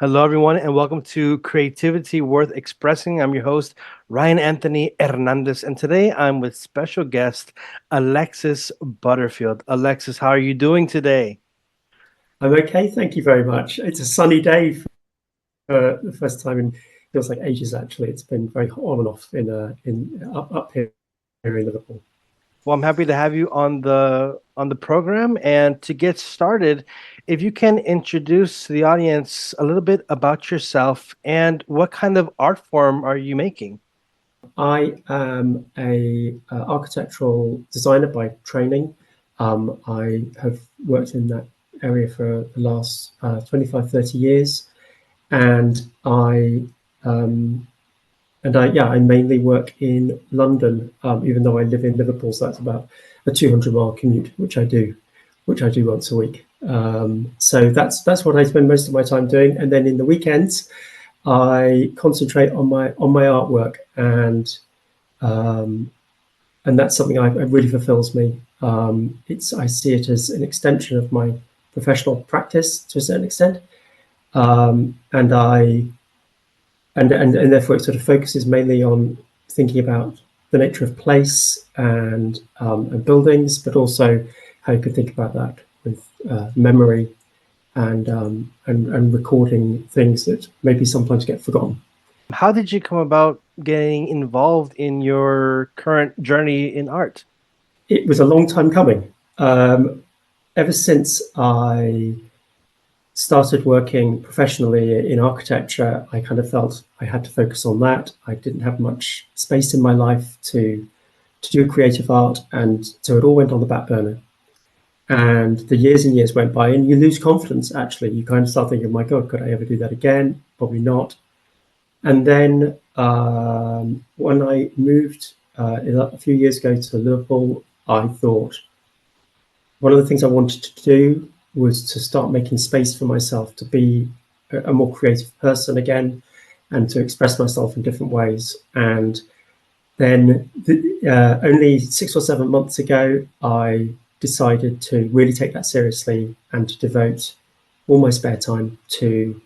Hello, everyone, and welcome to Creativity Worth Expressing. I'm your host, Ryan Anthony Hernandez, and today I'm with special guest Alexis Butterfield. Alexis, how are you doing today? I'm okay, thank you very much. It's a sunny day for the first time in feels like ages. Actually, it's been very on and off in up here in Liverpool. Well, I'm happy to have you on the program. And to get started, if you can introduce to the audience a little bit about yourself and what kind of art form are you making? I am a architectural designer by training. I have worked in that area for the last 25, 30 years, and um, I mainly work in London, even though I live in Liverpool, so that's about a 200-mile commute, which I do once a week. So that's what I spend most of my time doing, and then in the weekends, I concentrate on my artwork, um, and that's something it really fulfills me. It's I see it as an extension of my professional practice to a certain extent, and I and therefore it sort of focuses mainly on thinking about the nature of place and buildings, but also how you could think about that with memory and recording things that maybe sometimes get forgotten. How did you come about getting involved in your current journey in art? It was a long time coming. Ever since I started working professionally in architecture, I kind of felt I had to focus on that. I didn't have much space in my life to do creative art, and so it all went on the back burner. And the years and years went by, and you lose confidence. Actually, you kind of start thinking, "My God, could I ever do that again? Probably not." And then when I moved a few years ago to Liverpool, I thought one of the things I wanted to do was to start making space for myself to be a more creative person again and to express myself in different ways. And then only 6 or 7 months ago, I decided to really take that seriously and to devote all my spare time to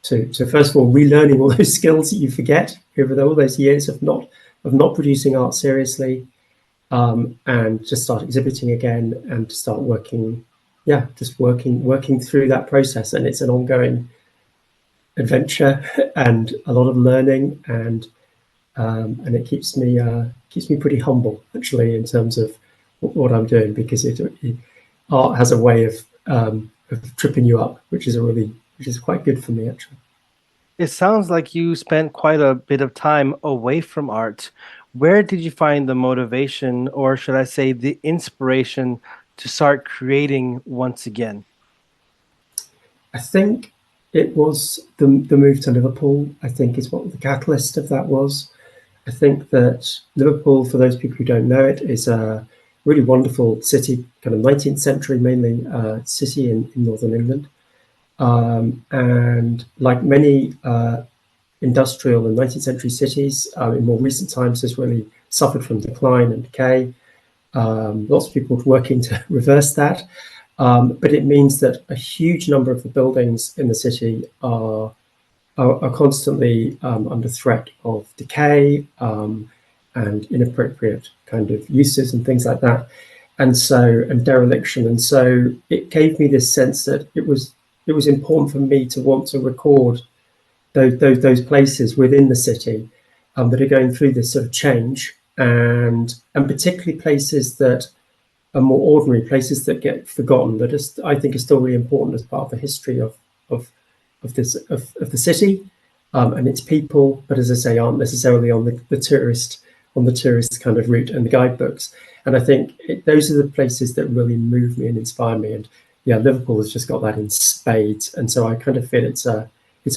first of all relearning all those skills that you forget over all those years of not producing art seriously, and just start exhibiting again and to start working, yeah, just working through that process. And it's an ongoing adventure and a lot of learning, and it keeps me pretty humble actually in terms of what I'm doing, because art has a way of tripping you up, which is quite good for me actually. It sounds like you spent quite a bit of time away from art. Where did you find the motivation, or should I say, the inspiration to start creating once again? I think it was the move to Liverpool. I think is what the catalyst of that was. I think that Liverpool, for those people who don't know it, is a really wonderful city, kind of 19th century mainly city in northern England. And like many industrial and 19th century cities, in more recent times has really suffered from decline and decay. Lots of people working to reverse that. But it means that a huge number of the buildings in the city are constantly under threat of decay, and inappropriate kind of uses and things like that, and dereliction. And so it gave me this sense that it was important for me to want to record those places within the city that are going through this sort of change, and particularly places that are more ordinary, places that get forgotten, that I think are still really important as part of the history of of the city, and its people, but as I say, aren't necessarily on the tourist kind of route and the guidebooks. And I think those are the places that really move me and inspire me. And yeah, Liverpool has just got that in spades. And so I kind of feel it's a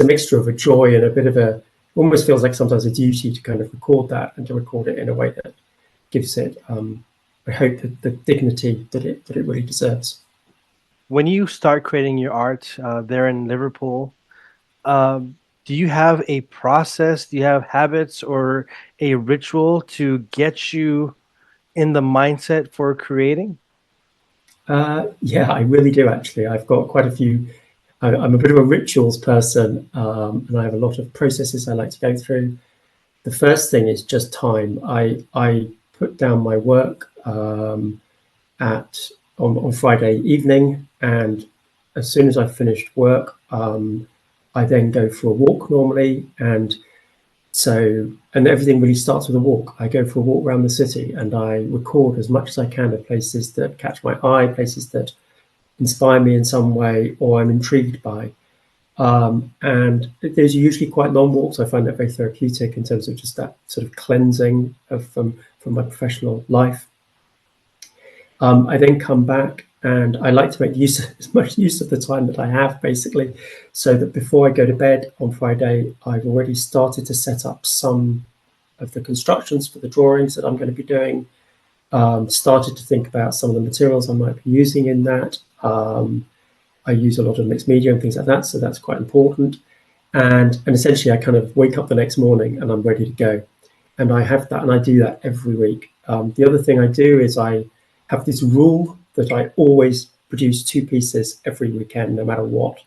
mixture of a joy and a bit of a almost feels like sometimes a duty to kind of record that and to record it in a way that gives it, I hope, the dignity that it really deserves. When you start creating your art there in Liverpool, do you have a process? Do you have habits or a ritual to get you in the mindset for creating? Yeah, I really do actually. I've got quite a few I'm a bit of a rituals person, and I have a lot of processes I like to go through. The first thing is just time. I put down my work at on Friday evening, and as soon as I've finished work, I then go for a walk normally, and everything really starts with a walk. I go for a walk around the city, and I record as much as I can of places that catch my eye, places that inspire me in some way, or I'm intrigued by. And there's usually quite long walks. I find that very therapeutic in terms of just that sort of cleansing from my professional life. I then come back and I like to make use as much use of the time that I have, basically, so that before I go to bed on Friday, I've already started to set up some of the constructions for the drawings that I'm going to be doing. Started to think about some of the materials I might be using in that. I use a lot of mixed media and things like that, so that's quite important. And essentially, I kind of wake up the next morning and I'm ready to go. And I have that, and I do that every week. The other thing I do is I have this rule that I always produce 2 pieces every weekend, no matter what.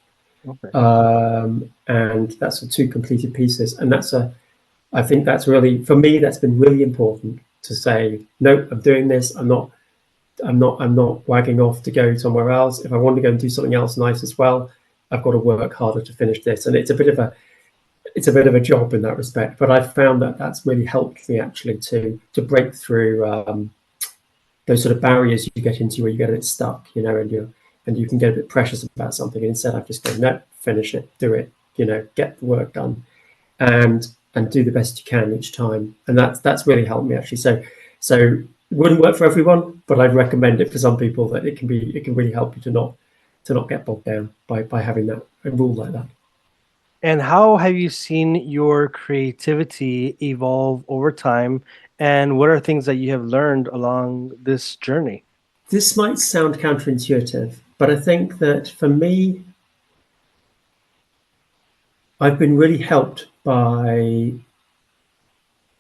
Okay. And that's the 2 completed pieces. And I think that's really, for me, that's been really important to say, no, I'm doing this. I'm not wagging off to go somewhere else. If I want to go and do something else nice as well, I've got to work harder to finish this. And it's a bit of a job in that respect. But I've found that that's really helped me actually to break through those sort of barriers you get into where you get a bit stuck, and you can get a bit precious about something. And instead, I've just go, no, finish it, do it, get the work done, and do the best you can each time. And that's really helped me actually. So it wouldn't work for everyone, but I'd recommend it for some people that it can really help you to not get bogged down by having a rule like that. And how have you seen your creativity evolve over time? And what are things that you have learned along this journey? This might sound counterintuitive, but I think that for me, I've been really helped by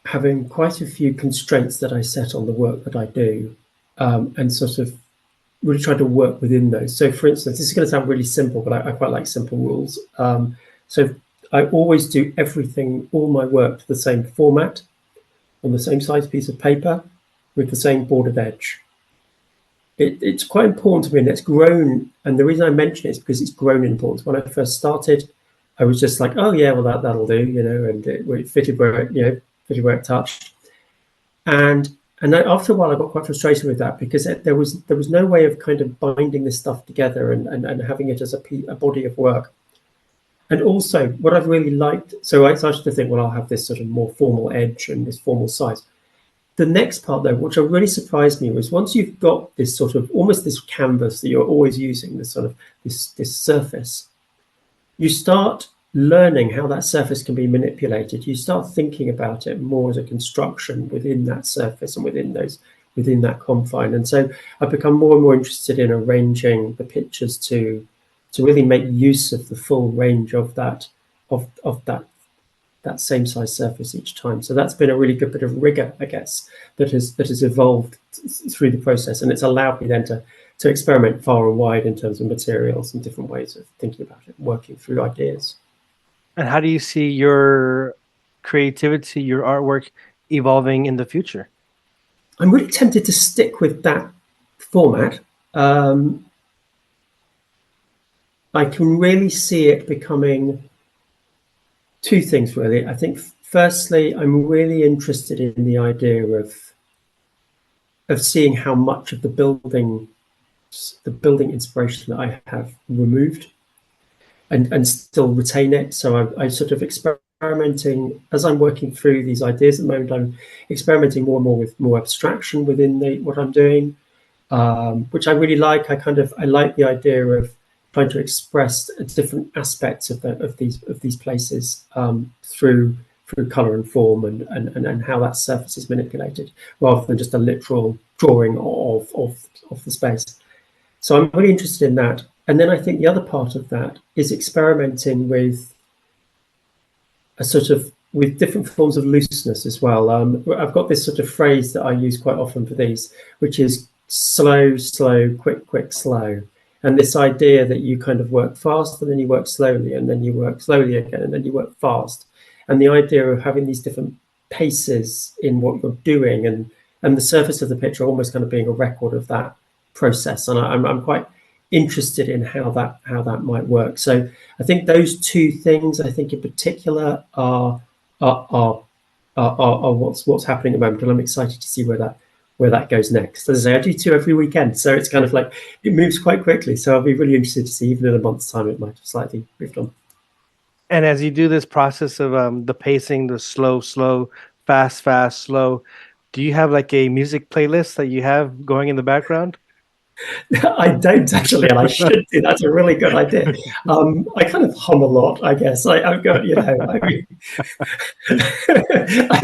having quite a few constraints that I set on the work that I do, and sort of really try to work within those. So, for instance, this is going to sound really simple, but I quite like simple rules. So I always do everything, all my work, to the same format, on the same size piece of paper, with the same bordered edge. It's quite important to me, and it's grown. And the reason I mention it is because it's grown in importance. When I first started, I was just like, oh yeah, well that'll do, and it fitted where it touched. And after a while, I got quite frustrated with that because there was no way of kind of binding this stuff together and having it as a body of work. And also, what I've really liked, so I started to think, well, I'll have this sort of more formal edge and this formal size. The next part, though, which really surprised me, was once you've got this sort of almost this canvas that you're always using, this sort of this surface, you start learning how that surface can be manipulated. You start thinking about it more as a construction within that surface and within that confine. And so I've become more and more interested in arranging the pictures to really make use of the full range of that same size surface each time. So that's been a really good bit of rigor, I guess, that has evolved through the process, and it's allowed me then to experiment far and wide in terms of materials and different ways of thinking about it, working through ideas. And how do you see your creativity, your artwork evolving in the future? I'm really tempted to stick with that format. I can really see it becoming 2 things, really. I think, firstly, I'm really interested in the idea of seeing how much of the building inspiration that I have removed and still retain it. So I sort of experimenting as I'm working through these ideas at the moment. I'm experimenting more and more with more abstraction within what I'm doing, which I really like. I like the idea of trying to express different aspects of these places through color and form and how that surface is manipulated, rather than just a literal drawing of the space. So I'm really interested in that. And then I think the other part of that is experimenting with with different forms of looseness as well. I've got this sort of phrase that I use quite often for these, which is slow, slow, quick, quick, slow. And this idea that you kind of work fast and then you work slowly and then you work slowly again and then you work fast. And the idea of having these different paces in what you're doing, and the surface of the picture almost kind of being a record of that process. And I'm quite interested in how that might work. So I think those two things, I think in particular, are are, are what's happening at the moment, and I'm excited to see where that goes next. As I say, I do two every weekend, so it's kind of like it moves quite quickly. So I'll be really interested to see, even in a month's time, it might have slightly moved on. And as you do this process of the pacing, the slow, slow, fast, fast, slow, do you have like a music playlist that you have going in the background? I don't actually, and I should do. That's a really good idea. I kind of hum a lot, I guess. I've got, I mean,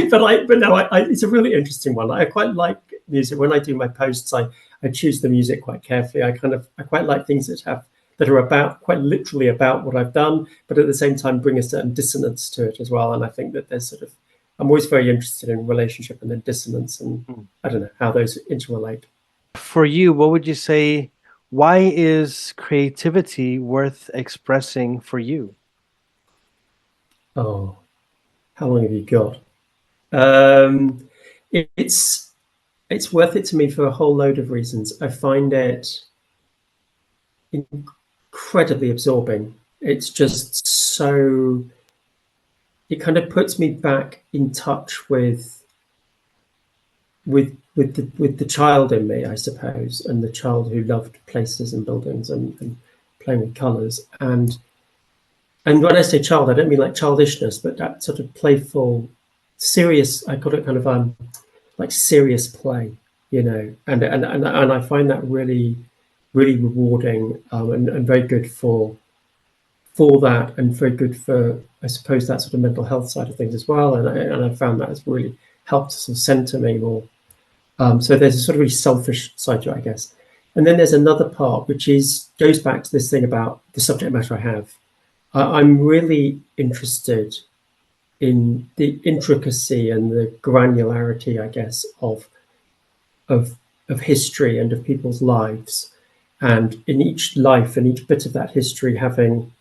but no, it's a really interesting one. I quite like music. When I do my posts, I choose the music quite carefully. I quite like things that are about, quite literally about what I've done, but at the same time bring a certain dissonance to it as well. And I think that there's sort of, I'm always very interested in relationship and then dissonance, and I don't know how those interrelate. For you, what would you say? Why is creativity worth expressing for you? Oh, how long have you got? Um, it's it's worth it to me for a whole load of reasons. I find it incredibly absorbing. It's just so, it kind of puts me back in touch with the child in me, I suppose, and the child who loved places and buildings and playing with colours. And when I say child, I don't mean like childishness, but that sort of playful, serious. I call it kind of like serious play, and I find that really, really rewarding, and very good for that, and very good for, I suppose, that sort of mental health side of things as well. And I found that has really helped to sort of centre me more. So there's a sort of really selfish side to it, I guess. And then there's another part which goes back to this thing about the subject matter I have. I'm really interested in the intricacy and the granularity, I guess, of of history and of people's lives, and in each life and each bit of that history having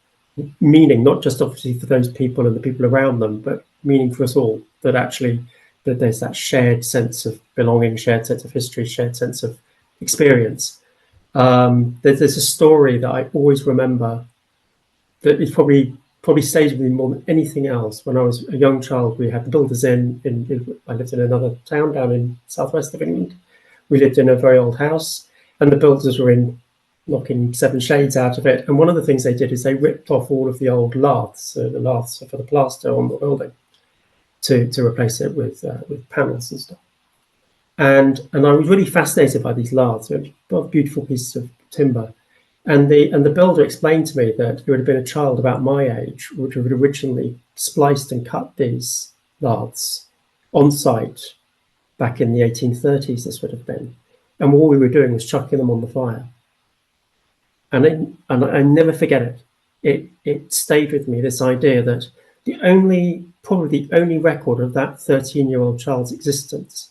meaning, not just obviously for those people and the people around them, but meaning for us all. That actually, that there's that shared sense of belonging, shared sense of history, shared sense of experience. There's a story that I always remember that is probably stays with me more than anything else. When I was a young child, we had the builders I lived in another town down in southwest of England. We lived in a very old house, and the builders were in knocking seven shades out of it. And one of the things they did is they ripped off all of the old laths, so the laths for the plaster on the building, to replace it with panels and stuff. And I was really fascinated by these laths. They're both beautiful pieces of timber. And the builder explained to me that it would have been a child about my age which would have originally spliced and cut these laths on site back in the 1830s. This would have been, and all we were doing was chucking them on the fire. And I never forget it. It stayed with me, this idea that probably the only record of that 13-year-old child's existence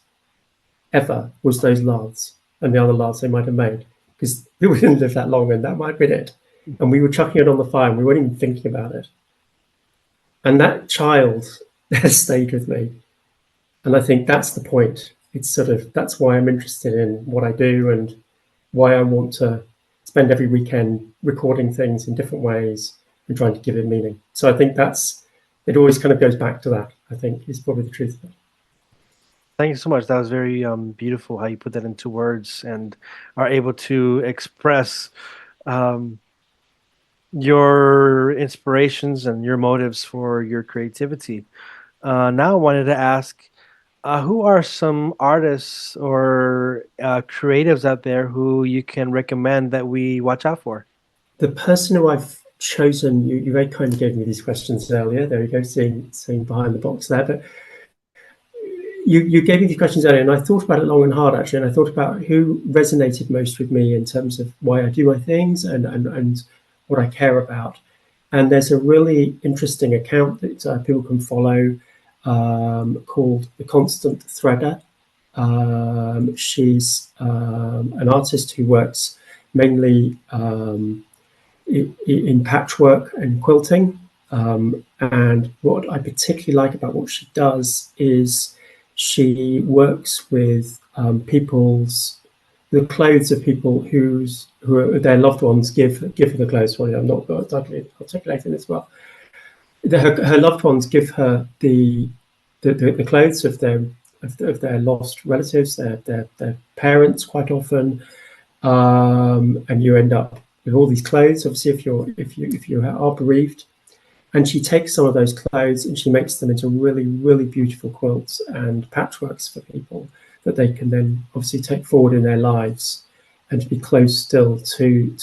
ever was those laths and the other laths they might have made, because we didn't live that long, and that might have been it. And we were chucking it on the fire, and we weren't even thinking about it. And that child has stayed with me, and I think that's the point. It's sort of, that's why I'm interested in what I do, and why I want to spend every weekend recording things in different ways and trying to give it meaning. So I think it always kind of goes back to that, I think, is probably the truth of it. Thank you so much. That was very beautiful how you put that into words and are able to express um, your inspirations and your motives for your creativity. Now, I wanted to ask, who are some artists or creatives out there who you can recommend that we watch out for? The person who I've chosen, you very kindly gave me these questions earlier. There you go, seeing behind the box there. But you gave me these questions earlier, and I thought about it long and hard, actually, and I thought about who resonated most with me in terms of why I do my things and what I care about. And there's a really interesting account that people can follow, called The Constant Threader. She's an artist who works mainly in patchwork and quilting. And what I particularly like about what she does is she works with people's the clothes of people their loved ones give her the clothes. Sorry, I'm not articulating this well. Her loved ones give her the clothes of their lost relatives, their parents, quite often, and you end up with all these clothes. Obviously, if you are bereaved, and she takes some of those clothes and she makes them into really beautiful quilts and patchworks for people that they can then obviously take forward in their lives and to be close still to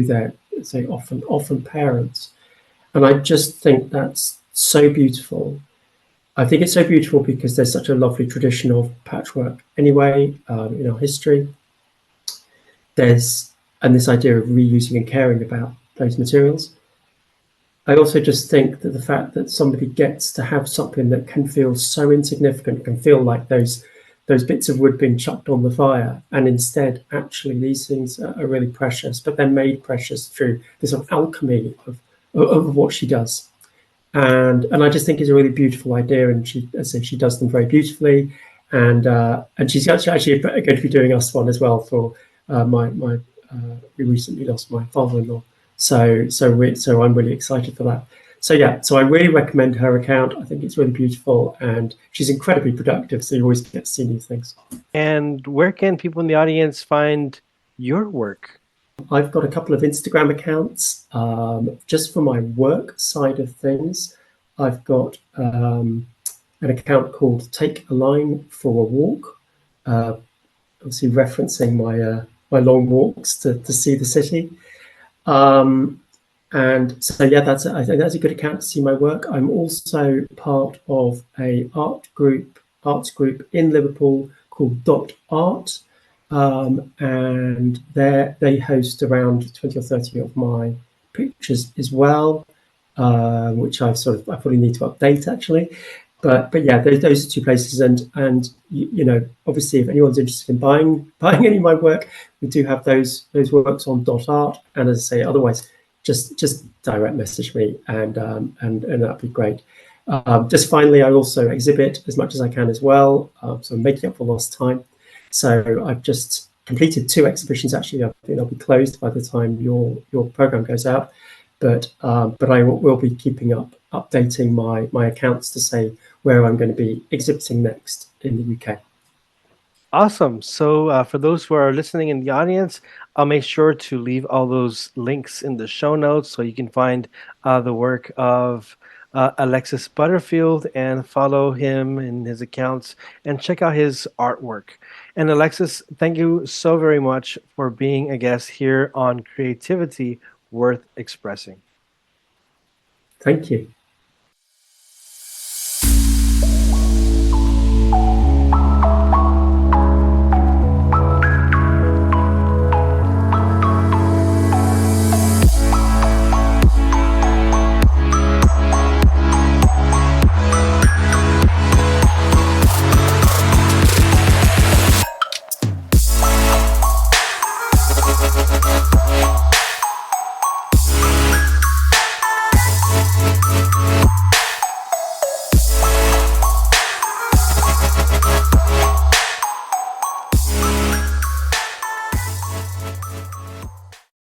their, say, often parents. And I just think that's so beautiful. I think it's so beautiful because there's such a lovely tradition of patchwork anyway in our history. There's and this idea of reusing and caring about those materials. I also just think that the fact that somebody gets to have something that can feel so insignificant, can feel like those bits of wood being chucked on the fire, and instead, actually, these things are really precious, but they're made precious through this sort of alchemy of what she does. And I just think it's a really beautiful idea, and as I say, she does them very beautifully, and she's actually going to be doing us one as well for my we recently lost my father-in-law, so I'm really excited for that. So yeah, so I really recommend her account. I think it's really beautiful, and she's incredibly productive. So you always get to see new things. And where can people in the audience find your work? I've got a couple of Instagram accounts just for my work side of things. I've got an account called Take a Line for a Walk, uh, obviously referencing my long walks to see the city. Um, and so yeah, I think that's a good account to see my work. I'm also part of a arts group in Liverpool called Dot Art, and they host around 20 or 30 of my pictures as well, which I probably need to update actually. But yeah, those are two places, and obviously, if anyone's interested in buying any of my work, we do have those works on Dot Art, and as I say, otherwise, just direct message me, and that'd be great. Just finally, I also exhibit as much as I can as well, so I'm making up for lost time. So I've just completed two exhibitions. Actually, I think they'll be closed by the time your program goes out. But I will be keeping updating my accounts to say where I'm going to be exhibiting next in the UK. Awesome. So, for those who are listening in the audience, I'll make sure to leave all those links in the show notes so you can find the work of Alexis Butterfield and follow him in his accounts and check out his artwork. And Alexis, thank you so very much for being a guest here on Creativity Worth Expressing. Thank you.